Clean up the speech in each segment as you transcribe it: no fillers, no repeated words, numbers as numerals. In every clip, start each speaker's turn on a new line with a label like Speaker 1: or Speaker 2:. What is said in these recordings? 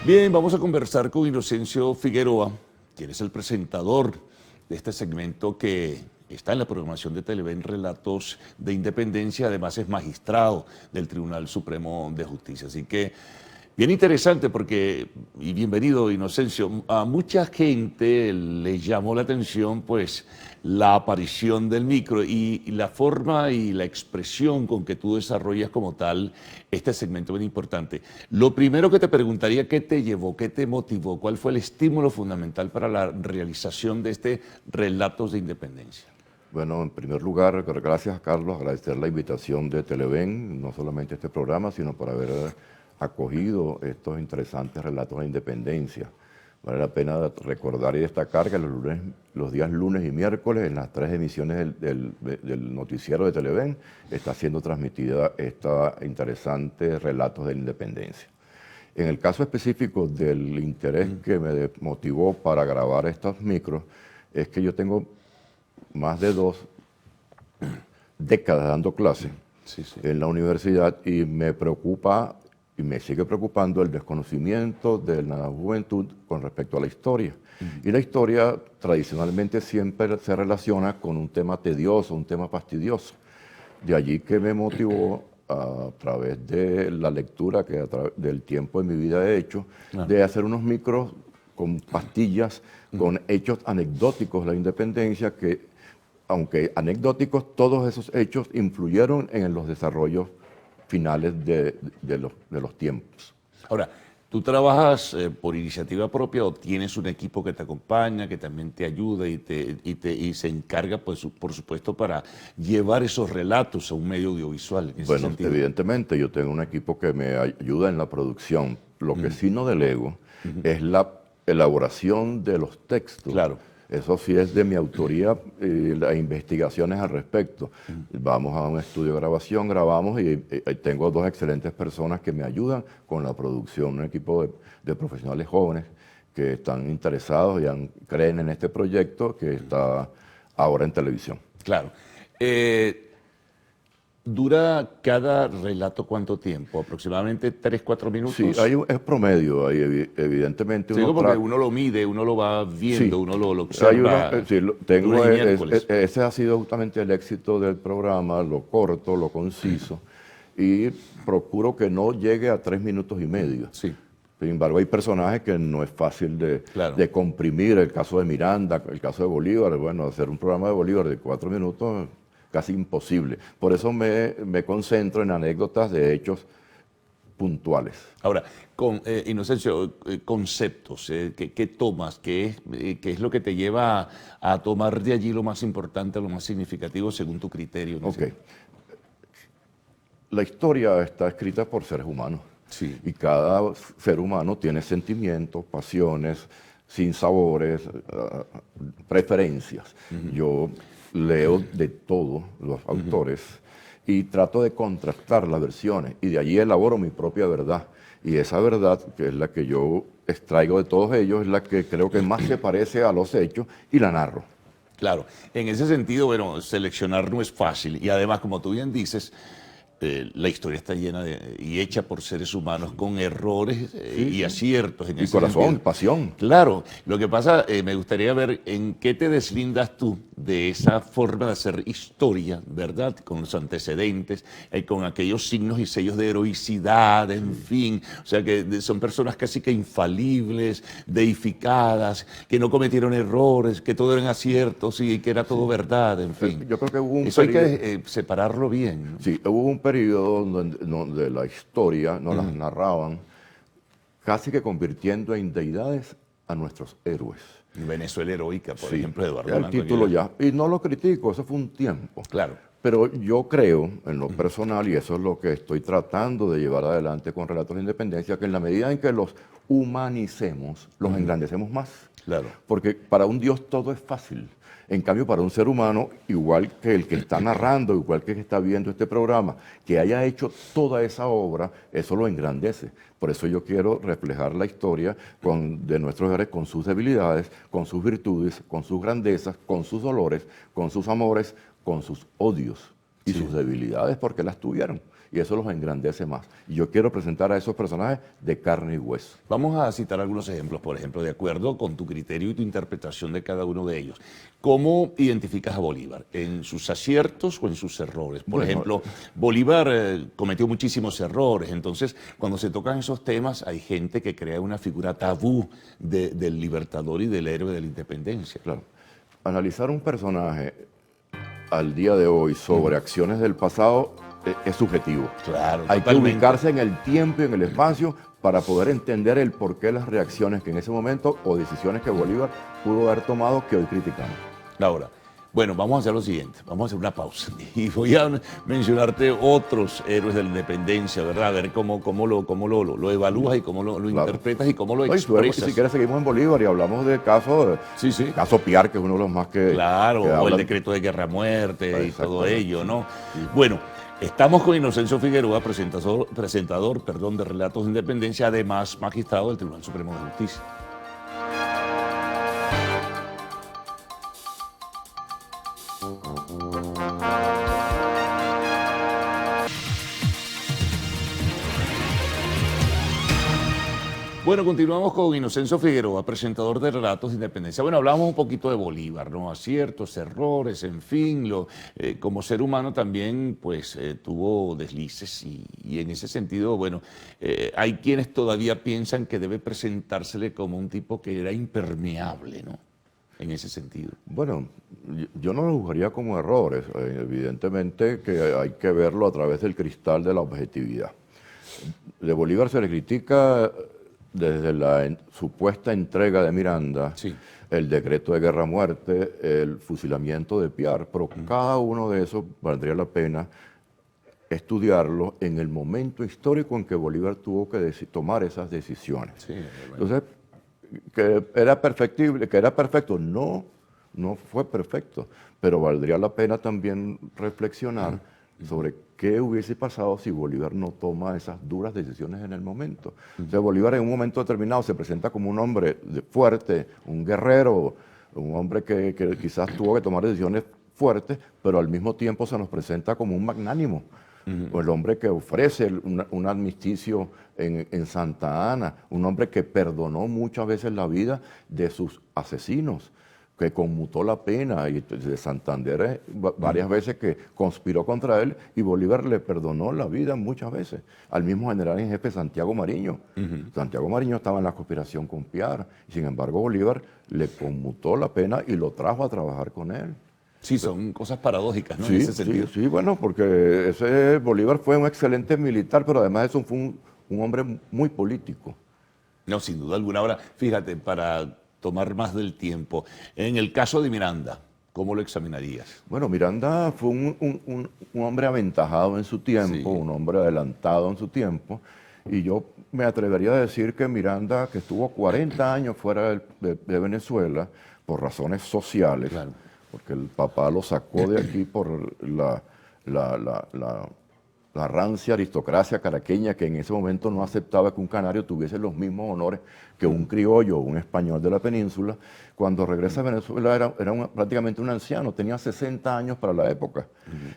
Speaker 1: Bien, vamos a conversar con Inocencio Figueroa, quien es el presentador de este segmento que está en la programación de Televen, Relatos de Independencia. Además es magistrado del Tribunal Supremo de Justicia. Así que bien interesante porque, y bienvenido Inocencio, a mucha gente le llamó la atención pues la aparición del micro y la forma y la expresión con que tú desarrollas como tal este segmento bien importante. Lo primero que te preguntaría, ¿qué te llevó, qué te motivó? ¿Cuál fue el estímulo fundamental para la realización de este Relatos de Independencia?
Speaker 2: Bueno, en primer lugar, gracias Carlos, agradecer la invitación de Televen, no solamente este programa, sino por haber acogido estos interesantes relatos de independencia. Vale la pena recordar y destacar que los días lunes y miércoles, en las 3 emisiones del noticiero de Televen, está siendo transmitida esta interesante relatos de independencia. En el caso específico del interés que me motivó para grabar estos micros, es que yo tengo más de 2 décadas dando clases en la universidad y me preocupa y me sigue preocupando el desconocimiento de la juventud con respecto a la historia. Y la historia tradicionalmente siempre se relaciona con un tema tedioso, un tema fastidioso. De allí que me motivó a través de la lectura que del tiempo de mi vida he hecho, de hacer unos micros con pastillas, con hechos anecdóticos de la independencia que, aunque anecdóticos, todos esos hechos influyeron en los desarrollos finales de los tiempos.
Speaker 1: Ahora, ¿tú trabajas por iniciativa propia o tienes un equipo que te acompaña, que también te ayuda y se encarga, pues, por supuesto, para llevar esos relatos a un medio audiovisual?
Speaker 2: Bueno, evidentemente yo tengo un equipo que me ayuda en la producción. Lo que sí no delego es la elaboración de los textos.
Speaker 1: Claro.
Speaker 2: Eso sí es de mi autoría, las investigaciones al respecto. Vamos a un estudio de grabación, grabamos y tengo 2 excelentes personas que me ayudan con la producción, un equipo de profesionales jóvenes que están interesados y creen en este proyecto que está ahora en televisión.
Speaker 1: Claro. ¿Dura cada relato cuánto tiempo? ¿Aproximadamente 3, 4 minutos?
Speaker 2: Sí, es promedio, ahí evidentemente
Speaker 1: uno porque uno lo mide, uno lo va viendo,
Speaker 2: sí,
Speaker 1: uno lo observa.
Speaker 2: Ese ha sido justamente el éxito del programa, lo corto, lo conciso, y procuro que no llegue a 3 minutos y medio.
Speaker 1: Sí.
Speaker 2: Sin embargo, hay personajes que no es fácil de comprimir. El caso de Miranda, el caso de Bolívar, bueno, hacer un programa de Bolívar de 4 minutos casi imposible. Por eso me concentro en anécdotas de hechos puntuales.
Speaker 1: Ahora, Inocencio, conceptos, ¿qué tomas? ¿Qué es lo que te lleva a tomar de allí lo más importante, lo más significativo según tu criterio?
Speaker 2: Ok. La historia está escrita por seres humanos.
Speaker 1: Sí.
Speaker 2: Y cada ser humano tiene sentimientos, pasiones, sinsabores, preferencias. Yo leo de todos los autores y trato de contrastar las versiones y de allí elaboro mi propia verdad. Y esa verdad, que es la que yo extraigo de todos ellos, es la que creo que más se parece a los hechos y la narro.
Speaker 1: Claro, en ese sentido, bueno, seleccionar no es fácil y además, como tú bien dices, la historia está llena y hecha por seres humanos con errores y aciertos.
Speaker 2: Y corazón, pasión.
Speaker 1: Claro, lo que pasa, me gustaría ver en qué te deslindas tú de esa forma de hacer historia, ¿verdad? Con los antecedentes, con aquellos signos y sellos de heroicidad, en fin. O sea, que son personas casi que infalibles, deificadas, que no cometieron errores, que todo eran aciertos y que era todo verdad, en fin.
Speaker 2: Yo creo que hubo un
Speaker 1: Eso hay que separarlo bien, ¿no?
Speaker 2: Sí, hubo un periodo donde la historia nos las narraban casi que convirtiendo en deidades a nuestros héroes.
Speaker 1: Venezuela heroica, por ejemplo, de Eduardo
Speaker 2: El
Speaker 1: Blanco
Speaker 2: título
Speaker 1: Aguilar.
Speaker 2: ya. Y no lo critico, eso fue un tiempo.
Speaker 1: Claro.
Speaker 2: Pero yo creo, en lo personal, y eso es lo que estoy tratando de llevar adelante con Relatos de Independencia, que en la medida en que los humanicemos, los engrandecemos más.
Speaker 1: Claro.
Speaker 2: Porque para un Dios todo es fácil. En cambio, para un ser humano, igual que el que está narrando, igual que el que está viendo este programa, que haya hecho toda esa obra, eso lo engrandece. Por eso yo quiero reflejar la historia de nuestros héroes con sus debilidades, con sus virtudes, con sus grandezas, con sus dolores, con sus amores, con sus odios. y sus debilidades porque las tuvieron. Y eso los engrandece más. Y yo quiero presentar a esos personajes de carne y hueso.
Speaker 1: Vamos a citar algunos ejemplos, por ejemplo, de acuerdo con tu criterio y tu interpretación de cada uno de ellos. ¿Cómo identificas a Bolívar? ¿En sus aciertos o en sus errores? Por ejemplo, Bolívar cometió muchísimos errores, entonces cuando se tocan esos temas hay gente que crea una figura tabú del libertador y del héroe de la independencia.
Speaker 2: Claro. Analizar un personaje al día de hoy sobre acciones del pasado es subjetivo.
Speaker 1: Claro,
Speaker 2: hay
Speaker 1: totalmente.
Speaker 2: que ubicarse en el tiempo y en el espacio para poder entender el porqué de las reacciones que en ese momento o decisiones que Bolívar pudo haber tomado que hoy criticamos.
Speaker 1: Ahora, bueno, vamos a hacer lo siguiente, vamos a hacer una pausa y voy a mencionarte otros héroes de la independencia, ¿verdad? A ver cómo lo evalúas y cómo lo interpretas y cómo lo expresas.
Speaker 2: Si quieres seguimos en Bolívar y hablamos del caso, caso Piar, que es uno de los más que...
Speaker 1: Claro,
Speaker 2: que
Speaker 1: o el decreto de guerra-muerte y todo ello, ¿no? Bueno, estamos con Inocencio Figueroa, presentador de Relatos de Independencia, además magistrado del Tribunal Supremo de Justicia. Bueno, continuamos con Inocencio Figueroa, presentador de Relatos de Independencia. Bueno, hablamos un poquito de Bolívar, ¿no? Aciertos, errores, en fin, como ser humano también, pues, tuvo deslices y en ese sentido, bueno, hay quienes todavía piensan que debe presentársele como un tipo que era impermeable, ¿no? En ese sentido.
Speaker 2: Bueno, yo no lo juzgaría como errores. Evidentemente que hay que verlo a través del cristal de la objetividad. De Bolívar se le critica desde la supuesta entrega de Miranda, el decreto de guerra-muerte, el fusilamiento de Piar, pero cada uno de esos valdría la pena estudiarlo en el momento histórico en que Bolívar tuvo que tomar esas decisiones.
Speaker 1: Sí, bueno.
Speaker 2: Entonces, que era perfectible, que era perfecto, no fue perfecto, pero valdría la pena también reflexionar sobre qué hubiese pasado si Bolívar no toma esas duras decisiones en el momento. O sea, Bolívar en un momento determinado se presenta como un hombre fuerte, un guerrero, un hombre que quizás tuvo que tomar decisiones fuertes, pero al mismo tiempo se nos presenta como un magnánimo. O el hombre que ofrece un armisticio en Santa Ana, un hombre que perdonó muchas veces la vida de sus asesinos, que conmutó la pena, y de Santander varias veces que conspiró contra él, y Bolívar le perdonó la vida muchas veces al mismo general en jefe Santiago Mariño. Santiago Mariño estaba en la conspiración con Piar, y sin embargo Bolívar le conmutó la pena y lo trajo a trabajar con él.
Speaker 1: Sí, son cosas paradójicas, ¿no?
Speaker 2: Sí,
Speaker 1: en ese sentido.
Speaker 2: Sí, bueno, porque ese Bolívar fue un excelente militar, pero además eso fue un hombre muy político.
Speaker 1: No, sin duda alguna. Ahora, fíjate, para tomar más del tiempo, en el caso de Miranda, ¿cómo lo examinarías?
Speaker 2: Bueno, Miranda fue un hombre aventajado en su tiempo, un hombre adelantado en su tiempo, y yo me atrevería a decir que Miranda, que estuvo 40 años fuera de Venezuela por razones sociales, claro, porque el papá lo sacó de aquí por la rancia aristocracia caraqueña, que en ese momento no aceptaba que un canario tuviese los mismos honores que un criollo o un español de la península. Cuando regresa a Venezuela era prácticamente un anciano, tenía 60 años para la época.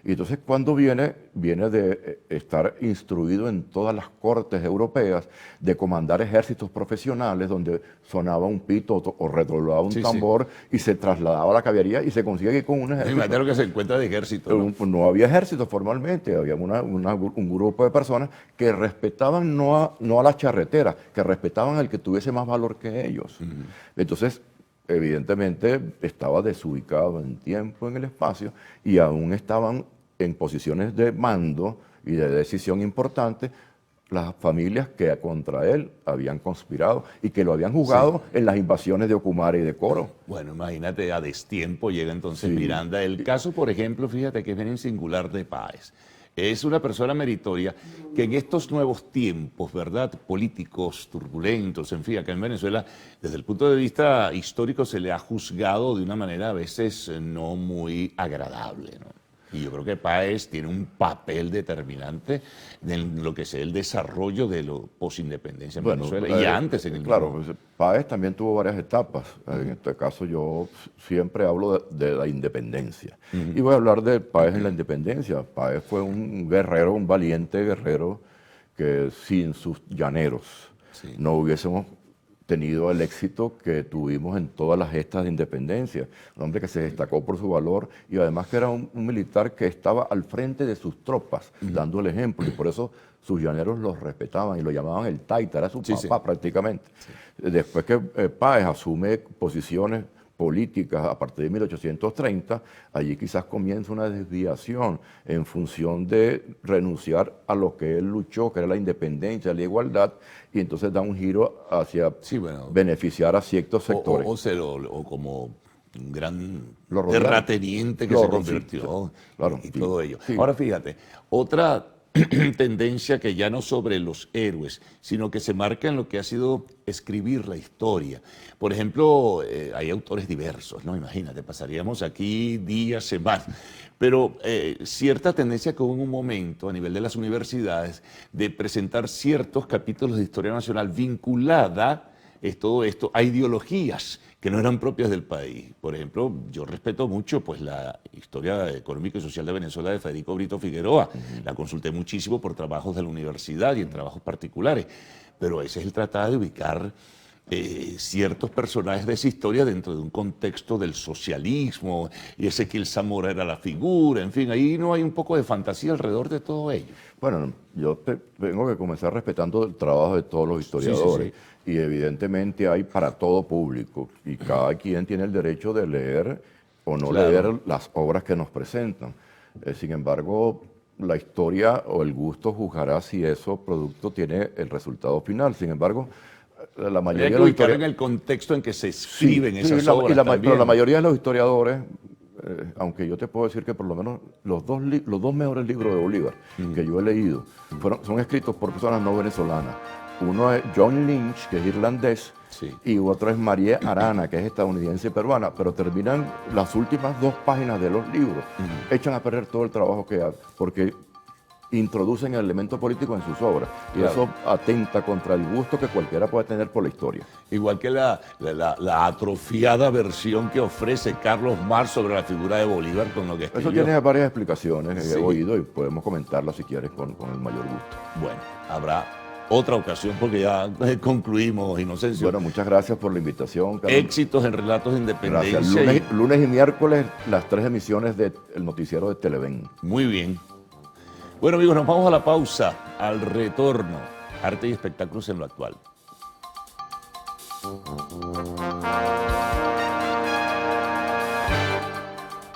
Speaker 2: Y entonces cuando viene de estar instruido en todas las cortes europeas, de comandar ejércitos profesionales donde sonaba un pito o redoblaba un tambor y se trasladaba a la caballería y se consigue aquí con un ejército.
Speaker 1: Imagínate lo que se encuentra de ejército.
Speaker 2: No había ejército formalmente, había un grupo de personas que respetaban no a las charreteras, que respetaban al que tuviese más valor que ellos. Entonces, evidentemente, estaba desubicado en tiempo, en el espacio, y aún estaban en posiciones de mando y de decisión importante las familias que contra él habían conspirado y que lo habían juzgado en las invasiones de Ocumare y de Coro.
Speaker 1: Bueno, imagínate, a destiempo llega entonces Miranda. El caso, por ejemplo, fíjate que es bien singular de Páez. Es una persona meritoria que en estos nuevos tiempos, ¿verdad?, políticos, turbulentos, en fin, acá en Venezuela, desde el punto de vista histórico se le ha juzgado de una manera a veces no muy agradable, ¿no? Y yo creo que Páez tiene un papel determinante en lo que es el desarrollo de lo posindependencia en Venezuela y antes en el
Speaker 2: Claro,
Speaker 1: mismo.
Speaker 2: pues, Páez también tuvo varias etapas. En este caso yo siempre hablo de la independencia. Y voy a hablar de Páez en la independencia. Páez fue un guerrero, un valiente guerrero que sin sus llaneros no hubiésemos tenido el éxito que tuvimos en todas las gestas de independencia. Un hombre que se destacó por su valor y además que era un militar que estaba al frente de sus tropas, dando el ejemplo, y por eso sus llaneros los respetaban y lo llamaban el Taita, era su papá prácticamente. Después que Páez asume posiciones políticas a partir de 1830, allí quizás comienza una desviación en función de renunciar a lo que él luchó, que era la independencia, la igualdad, y entonces da un giro hacia beneficiar a ciertos sectores.
Speaker 1: O como un gran
Speaker 2: Lo
Speaker 1: terrateniente que se convirtió y todo ello. Ahora fíjate, otra tendencia que ya no sobre los héroes, sino que se marca en lo que ha sido escribir la historia. Por ejemplo, hay autores diversos, ¿no? Imagínate, pasaríamos aquí días, semanas, pero cierta tendencia que hubo en un momento a nivel de las universidades de presentar ciertos capítulos de historia nacional vinculada todo esto a ideologías que no eran propias del país. Por ejemplo, yo respeto mucho pues, la historia económica y social de Venezuela de Federico Brito Figueroa. La consulté muchísimo por trabajos de la universidad y en trabajos particulares. Pero ese es el tratar de ubicar ciertos personajes de esa historia dentro de un contexto del socialismo, y Ezequiel Zamora era la figura, en fin, ahí no hay un poco de fantasía alrededor de todo ello.
Speaker 2: Bueno, yo tengo que comenzar respetando el trabajo de todos los historiadores, y evidentemente hay para todo público, y cada quien tiene el derecho de leer o no leer las obras que nos presentan. Sin embargo, la historia o el gusto juzgará si ese producto tiene el resultado final. Sin embargo, la mayoría de los historiadores,
Speaker 1: en el contexto en que se escriben esas obras
Speaker 2: pero la mayoría de los historiadores, aunque yo te puedo decir que por lo menos los dos mejores libros de Bolívar que yo he leído son escritos por personas no venezolanas. Uno es John Lynch, que es irlandés, y otro es María Arana, que es estadounidense y peruana, pero terminan las últimas 2 páginas de los libros, echan a perder todo el trabajo que hacen, porque introducen el elemento político en sus obras, y eso atenta contra el gusto que cualquiera puede tener por la historia.
Speaker 1: Igual que la atrofiada versión que ofrece Carlos Marx sobre la figura de Bolívar con lo que escribió.
Speaker 2: Eso tiene varias explicaciones que he oído y podemos comentarlas si quieres con el mayor gusto.
Speaker 1: Bueno, habrá otra ocasión porque ya concluimos, Inocencio.
Speaker 2: Bueno, muchas gracias por la invitación, Carlos.
Speaker 1: Éxitos en Relatos de Independencia.
Speaker 2: Gracias. Lunes y miércoles, las 3 emisiones del noticiero de Televen.
Speaker 1: Muy bien. Bueno, amigos, nos vamos a la pausa. Al retorno, arte y espectáculos en lo actual.